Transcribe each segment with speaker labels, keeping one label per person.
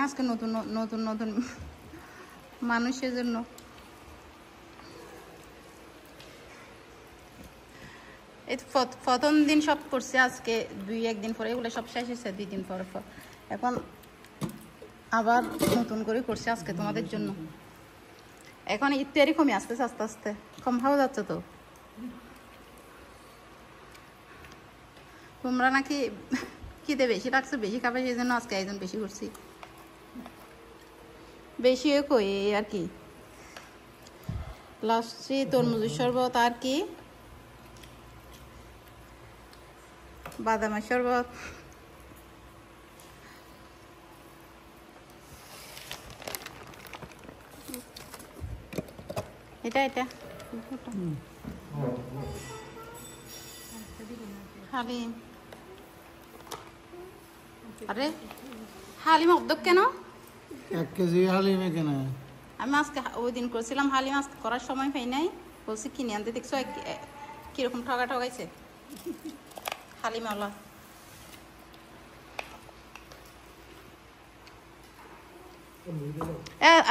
Speaker 1: আজকে নতুন নতুন নতুন মানুষের জন্য এই প্রথম দিন সব করছি, আজকে 2-1 দিন পরে এগুলো সব শেষ হয়েছে, 2 দিন পর এখন আবার নতুন করে করছি আজকে তোমাদের জন্য। এখন ইত্যাদি কমে আসতেছে, আস্তে আস্তে কম খাওয়া যাচ্ছে। তো তোমরা নাকি খিদে বেশি লাগছে, বেশি খাবে, সেই জন্য আজকে একজন বেশি করছি। বেশি কই আর কি, লাস্টে তরমুজের শরবত আর কি বাদামের শরবত। এটা হালিম। আরে হালিম অর্ধেক কেন?
Speaker 2: 1 কেজি হালিমে কেন?
Speaker 1: আমি আজকে ওই দিন করেছিলাম হালিম, আজকে করার সময় পাই নাই, বলছি কিনে আনতে। দেখছো কিরকম ঠগাইছে হালিমওয়ালা।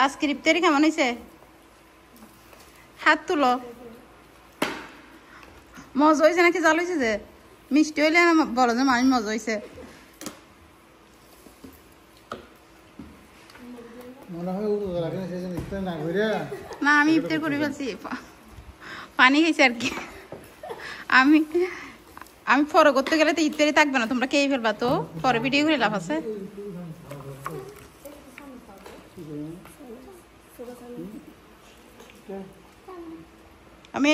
Speaker 1: আজকে ইফতারি কেমন হয়েছে? হাত তুলো। মজা হয়েছে নাকি জাল হয়েছে? যে মিষ্টি হইলে বলো যে মানুষ মজা হয়েছে। না আমি ইফতার করে ফেলছি, পানি খেয়েছি আর কি। আমি পরে করতে গেলে তো ইফতারি থাকবে না, তোমরা খেয়ে ফেলবা। তো পরে ভিডিও করে লাভ আছে। আমি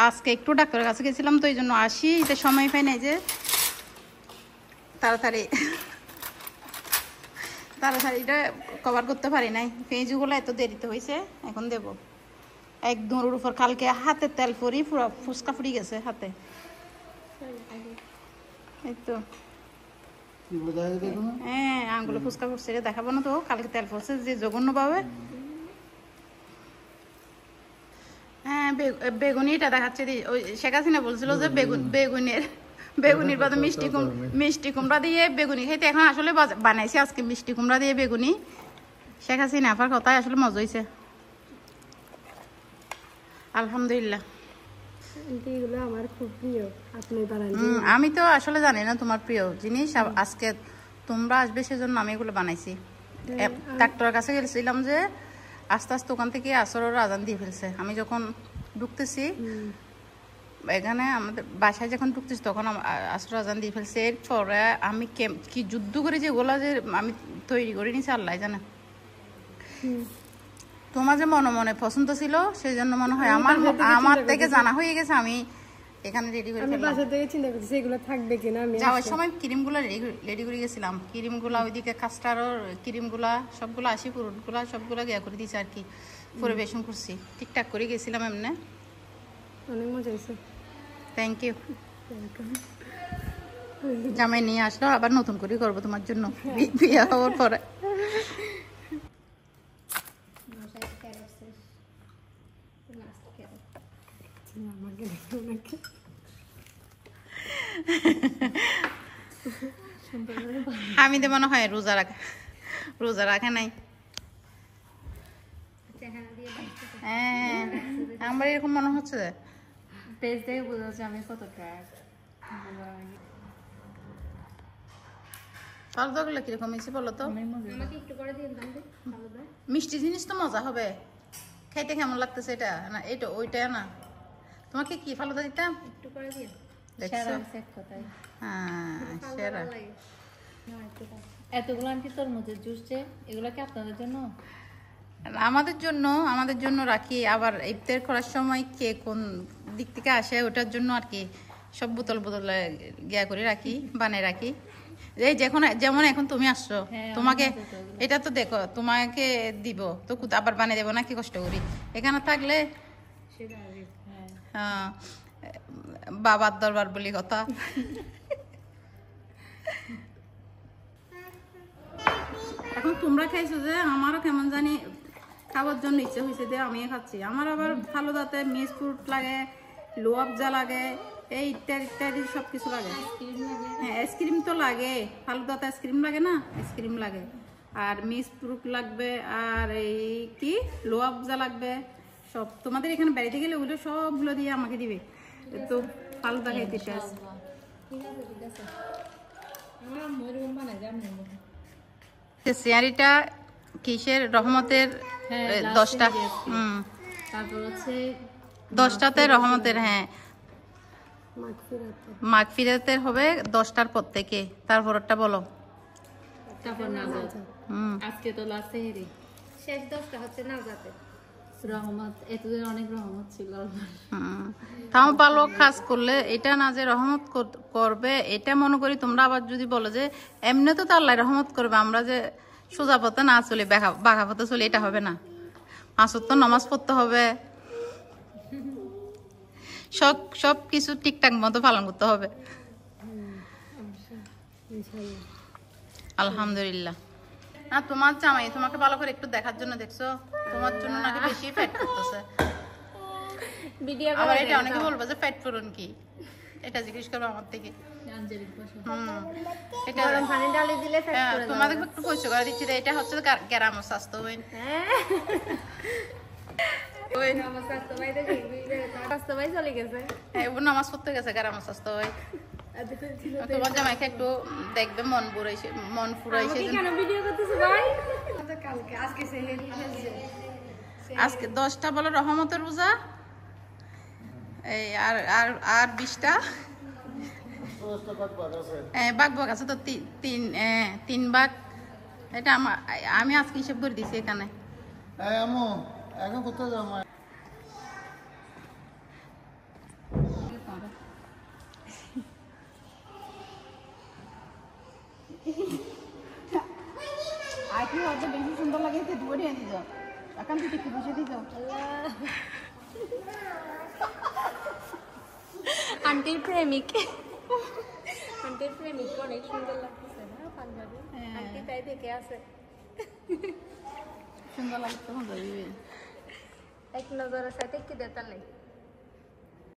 Speaker 1: আজকে একটু ডাক্তারের কাছে গেছিলাম, তো এই জন্য আসি, এটা সময় পাই নাই যে তাড়াতাড়ি এটা কভার করতে পারি নাই। পেঁয়াজগুলো এত দেরিতে হয়েছে, এখন দেব এক দৌড়ের উপর। কালকে হাতে তেল পরি পুরো ফুসকা ফুরি গেছে হাতে। এই তো হ্যাঁ, আঙুলে ফুসকা ফুটছে, দেখাবো না তো। কালকে তেল পড়ছে যে জঘন্য পাবে। হ্যাঁ বেগুনিটা দেখাচ্ছে। ওই শেখ হাসিনা বলছিল যে বেগুনির বাদে মিষ্টি কুমড়া দিয়ে বেগুনি খাইতে। এখন আসলে বানাইছে আজকে মিষ্টি কুমড়া দিয়ে বেগুনি। শেখ হাসিনা আপার কথাই আসলে মজা হয়েছে, আলহামদুলিল্লাহ।
Speaker 3: আমার খুব প্রিয়।
Speaker 1: আমি তো আসলে জানি না তোমার প্রিয় জিনিস। আজকে তোমরা আসবে সেজন্য আমি এগুলো বানাইছি। ডাক্তারের কাছে গেছিলাম যে আস্তে আস্তে ওখান থেকে আসরের আজান দিয়ে ফেলছে। আমি যখন ঢুকতেছি এখানে, আমাদের বাসায় যখন ঢুকতেছি তখন আসর আজান দিয়ে ফেলছে। এরপরে আমি কি যুদ্ধ করে যে গোলা যে আমি তৈরি করে নিয়েছি আল্লাহ জানে। তোমার যে মনে মনে পছন্দ ছিল সেই জন্য মনে হয় আমার থেকে জানা হয়ে গেছে। আমি এখানে রেডি করে ফেললাম।
Speaker 3: বাসা থেকে চিন্তা করতেছি এগুলো থাকবে কিনা। আমি
Speaker 1: যাওয়ার সময় ক্রিমগুলো রেডি করে গেছিলাম। ক্রিমগুলা ওইদিকে কাস্টার্ডর ক্রিমগুলা সবগুলো ফ্রুটগুলা সবগুলো ইয়া করে দিয়েছি আর কি, পরিবেশন করছি। ঠিকঠাক করে গেছিলাম এমনি।
Speaker 3: অনেক মজা হয়েছে।
Speaker 1: Thank you. জামাই নিয়ে আসলো, আবার নতুন করে করবো তোমার জন্য বিয়ে হওয়ার পরে। আমি তো মনে হয় রোজা রাখে নাই। হ্যাঁ আমার এরকম মনে হচ্ছে যে
Speaker 4: পেজ দেখে বোঝা যাচ্ছে আমি কতটা।
Speaker 1: ফালুদাগুলো কিরকম হয়েছে বলো তো? মিষ্টি জিনিস তো মজা হবে, খাইতে কেমন লাগতেছে এটা না এটা ওইটা না। তোমাকে কি ফালুদা দিতাম একটু করে দিয়ে দেখছো? হ্যাঁ সেরা।
Speaker 4: এতগুলো আন্টি তরমুজের জুস যে এগুলো কি আপনাদের জন্য?
Speaker 1: আমাদের জন্য রাখি। আবার ইফতার করার সময় কে কোন দিক থেকে আসে ওটার জন্য আর কি সব বোতল গিয়া করে রাখি, বানিয়ে রাখি। এই যেমন এখন তুমি আসছো, তোমাকে এটা তো দেখো তোমাকে দিব তো আবার বানিয়ে দেবো নাকি কষ্ট করি। এখানে থাকলে হ্যাঁ বাবার দরবার বলি কথা। এখন তোমরা খাইছো যে আমারও কেমন জানি খাবার জন্য ইচ্ছে হয়েছে যে আমিও খাচ্ছি। আমার আবার ভালো দাতে মিক্স ফ্রুট লাগে, লোয়াবজা লাগে, এই ইত্যাদি ইত্যাদি সব কিছু লাগে। হ্যাঁ আইসক্রিম তো লাগে, ফালুদাতে আইসক্রিম লাগে না? আইসক্রিম লাগে। আর মিসপ্রুক লাগবে, আর এই কি লোয়াবজা লাগবে, সব তোমাদের এখানে বেড়াইতে গেলে ওগুলো সবগুলো দিয়ে আমাকে দিবে। তো ফালুদা খাইতে চাস?
Speaker 4: ঠিক আছে ঠিক আছে, আমার মরুম বানাই যাম না।
Speaker 1: সিয়ারিটা কিসের? রহমতের
Speaker 4: হ্যাঁ,
Speaker 1: 10টা।
Speaker 4: তারপর হচ্ছে
Speaker 1: 10টাতে রহমতের, হ্যাঁ
Speaker 3: মাগফিরাতে।
Speaker 1: মাগফিরাতের হবে 10টার পর থেকে। তারপরটা বলো।
Speaker 4: তারপর নাজাত।
Speaker 1: হুম
Speaker 4: আজকে তো লাস্ট সেহরি,
Speaker 3: শেষ 10টা হচ্ছে নাজাতে।
Speaker 4: রহমত, এতদিন অনেক রহমত ছিল আল্লাহর।
Speaker 1: তাও ভালো কাজ করলে এটা না যে রহমত করবে, এটা মনে করি তোমরা আবার যদি বলো যে এমনি তো আল্লাহ রহমত করবে, আমরা যে সোজা পথে না চলে বাঘা পথে চলে, এটা হবে না। 5 ওয়াক্ত নামাজ পড়তে হবে, সব কিছু ঠিকঠাক মতো পালন করতে হবে।
Speaker 3: ইনশাআল্লাহ।
Speaker 1: আলহামদুলিল্লাহ। না তোমার জামাই তোমাকে ভালো করে একটু দেখার জন্য দেখছো, তোমার জন্য নাকি বেশি ফ্যাট করতেছে।
Speaker 3: ভিডিও
Speaker 1: আবার এটা অনেকে বলবো যে ফ্যাট পূরণ কি, এটা জিজ্ঞেস করবো আমার থেকে।
Speaker 4: আঞ্জলিক বসো।
Speaker 1: এটা
Speaker 3: গরম পানি ডালে দিলে ফ্যাট করে যাবে।
Speaker 1: তোমাদের একটু পরিচয় করে দিচ্ছি, এটা হচ্ছে গ্রাম স্বাস্থ্য ওইন।
Speaker 3: আমার স্বাস্থ্য ভাই দেখি স্বাস্থ্য ভাই চলে গেছে।
Speaker 1: ও নামাজ পড়তে গেছে গ্রাম স্বাস্থ্য ওই। তোমার জামাইকে একটু দেখবে মন ফুরাইছে।
Speaker 3: কেন ভিডিও করতেছ ভাই? কালকে আজকে সেহেরি ফেলছে।
Speaker 1: আজকে 10টা বলো রহমতের রোজা, এই আর 20টা বাঘ আছে তো 3 বাঘ। এটা আমি আজকে হিসেব করে দিছি এখানে।
Speaker 2: আম্মু এখন কোথায় যাও?
Speaker 1: আর কি হয়তো বেশি সুন্দর লাগে ধরে এনে যাও, এখন তুই দেখে বসে দিয়ে যাও।
Speaker 3: আন্টির প্রেমিক, আন্টির প্রেমিক অনেক সুন্দর লাগতেছে না পাঞ্জাবি? আন্টি তাই দেখে আছে,
Speaker 1: সুন্দর লাগতো।
Speaker 3: এক নজরের সাথে কি দেখালে